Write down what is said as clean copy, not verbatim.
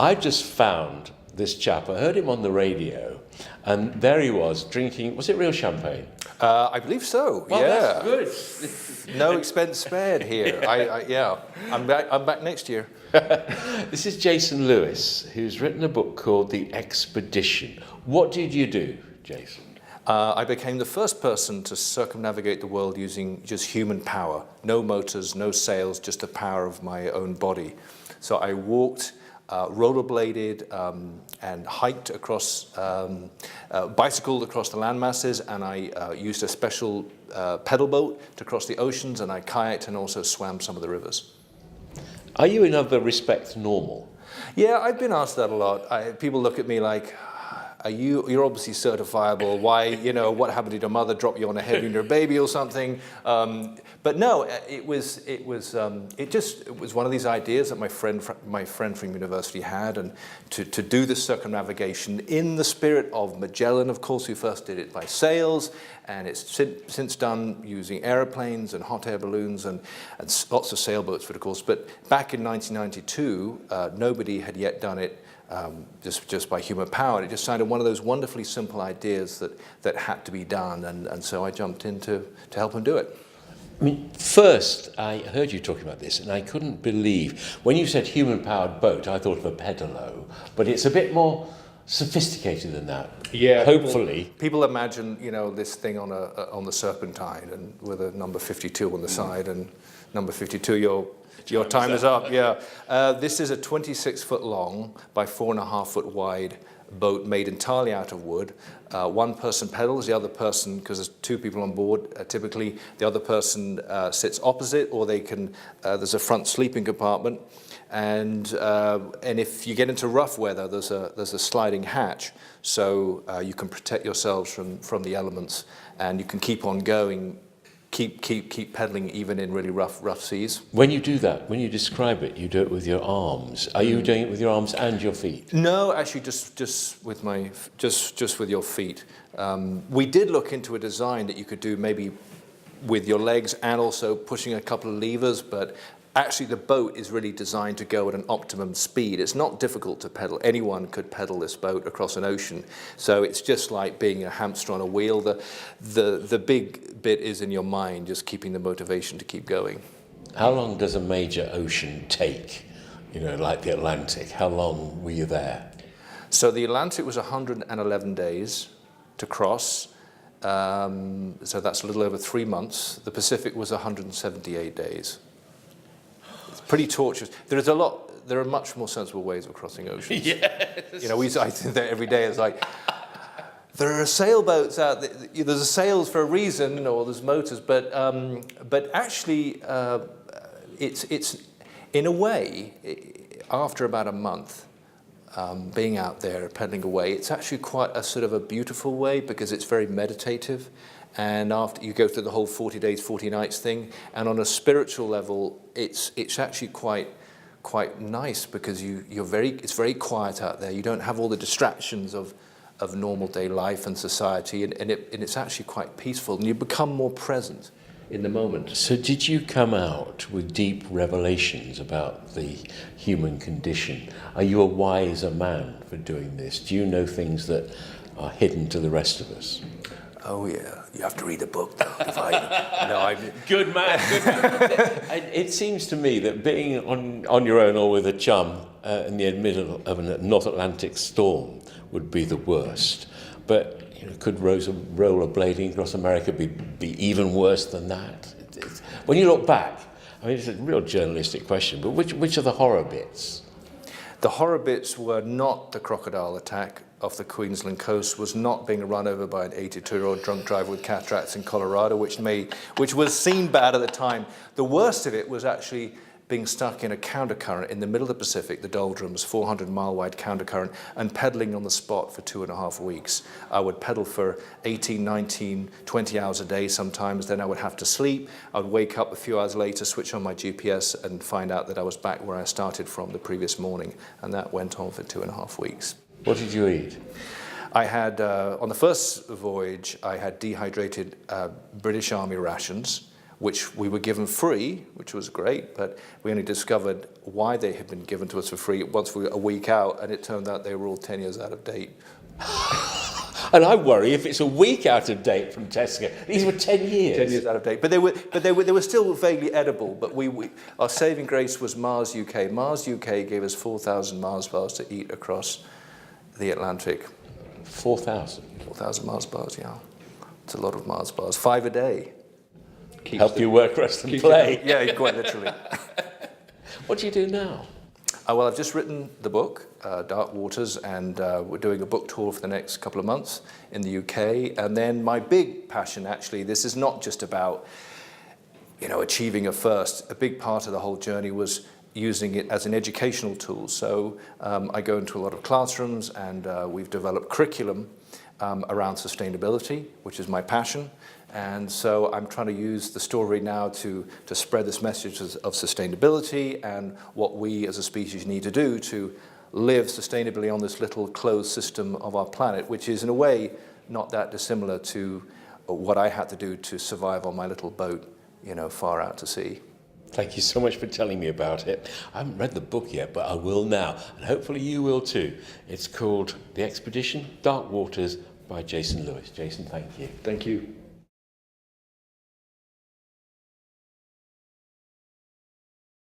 I just found this chap. I heard him on the radio, and there he was drinking. Was it real champagne? I believe so. Well, yeah, that's good. no expense spared here. I'm back next year. This is Jason Lewis, who's written a book called The Expedition. What did you do, Jason? I became the first person to circumnavigate the world using just human power. No motors, no sails, just the power of my own body. So I walked, rollerbladed, and hiked across, bicycled across the land masses, and I used a special pedal boat to cross the oceans, and I kayaked and also swam some of the rivers. Are you in other respects normal? Yeah, I've been asked that a lot. People look at me like, you're obviously certifiable. Why, what happened to your mother? Drop you on a head when you're a baby or something? But no, it was one of these ideas that my friend from university had, and to do this circumnavigation in the spirit of Magellan, of course, who first did it by sails, and it's since done using aeroplanes and hot air balloons and lots of sailboats, of course. But back in 1992, nobody had yet done it. Just by human power. And it just sounded one of those wonderfully simple ideas that had to be done, and so I jumped in to help him do it. I mean, first, I heard you talking about this, and I couldn't believe, when you said human-powered boat, I thought of a pedalo, but it's a bit more sophisticated than that. Yeah, hopefully. People imagine, this thing on the Serpentine, and with a number 52 on the side, and number 52, your time is up, yeah. This is a 26-foot long by 4.5-foot wide boat made entirely out of wood. One person pedals, the other person, because there's two people on board, typically, the other person sits opposite, or they can, there's a front sleeping compartment. And if you get into rough weather, there's a sliding hatch, so you can protect yourselves from the elements, and you can keep on going. Keep pedaling even in really rough seas. When you do that, when you describe it, you do it with your arms. Are you doing it with your arms and your feet? No, actually, just with with your feet. We did look into a design that you could do maybe with your legs and also pushing a couple of levers, but actually the boat is really designed to go at an optimum speed. It's not difficult to pedal. Anyone could pedal this boat across an ocean. So it's just like being a hamster on a wheel. The big bit is in your mind, just keeping the motivation to keep going. How long does a major ocean take? Like the Atlantic. How long were you there? So the Atlantic was 111 days to cross. So that's a little over 3 months. The Pacific was 178 days. Pretty torturous. There are much more sensible ways of crossing oceans. Yes. I think that every day. It's like, there are sailboats out there. There's sails for a reason, or there's motors, but actually, it's in a way, after about a month being out there pedaling away, it's actually quite a sort of a beautiful way, because it's very meditative. And after you go through the whole 40 days, 40 nights thing, and on a spiritual level, it's actually quite nice, because it's very quiet out there. You don't have all the distractions of normal day life and society, and it's actually quite peaceful, and you become more present in the moment. So did you come out with deep revelations about the human condition? Are you a wiser man for doing this? Do you know things that are hidden to the rest of us? Oh yeah, you have to read the book though. Good man. It seems to me that being on your own or with a chum in the middle of a North Atlantic storm would be the worst. But could rollerblading across America be even worse than that? When you look back, I mean, it's a real journalistic question, but which are the horror bits? The horror bits were not the crocodile attack off the Queensland coast, was not being run over by an 82-year-old drunk driver with cataracts in Colorado, which was seen bad at the time. The worst of it was actually being stuck in a countercurrent in the middle of the Pacific, the doldrums, 400-mile-wide countercurrent, and pedaling on the spot for 2.5 weeks. I would pedal for 18, 19, 20 hours a day sometimes, then I would have to sleep. I would wake up a few hours later, switch on my GPS, and find out that I was back where I started from the previous morning, and that went on for 2.5 weeks. What did you eat? I had, on the first voyage, I had dehydrated British Army rations, which we were given free, which was great, but we only discovered why they had been given to us for free once we were a week out, and it turned out they were all 10 years out of date. And I worry if it's a week out of date from Tesco. These were 10 years. 10 years out of date, but they were still vaguely edible. But our saving grace was Mars UK. Mars UK gave us 4,000 Mars bars to eat across the Atlantic. 4,000. 4,000 Mars bars, yeah. It's a lot of Mars bars. 5 a day. Help you work, rest and play. Yeah, quite literally. What do you do now? Well, I've just written the book, Dark Waters, and we're doing a book tour for the next couple of months in the UK. And then my big passion, actually, this is not just about, achieving a first. A big part of the whole journey was using it as an educational tool. So I go into a lot of classrooms, and we've developed curriculum around sustainability, which is my passion. And so I'm trying to use the story now to spread this message of sustainability and what we as a species need to do to live sustainably on this little closed system of our planet, which is in a way not that dissimilar to what I had to do to survive on my little boat, far out to sea. Thank you so much for telling me about it. I haven't read the book yet, but I will now, and hopefully you will too. It's called The Expedition, Dark Waters by Jason Lewis. Jason, thank you. Thank you.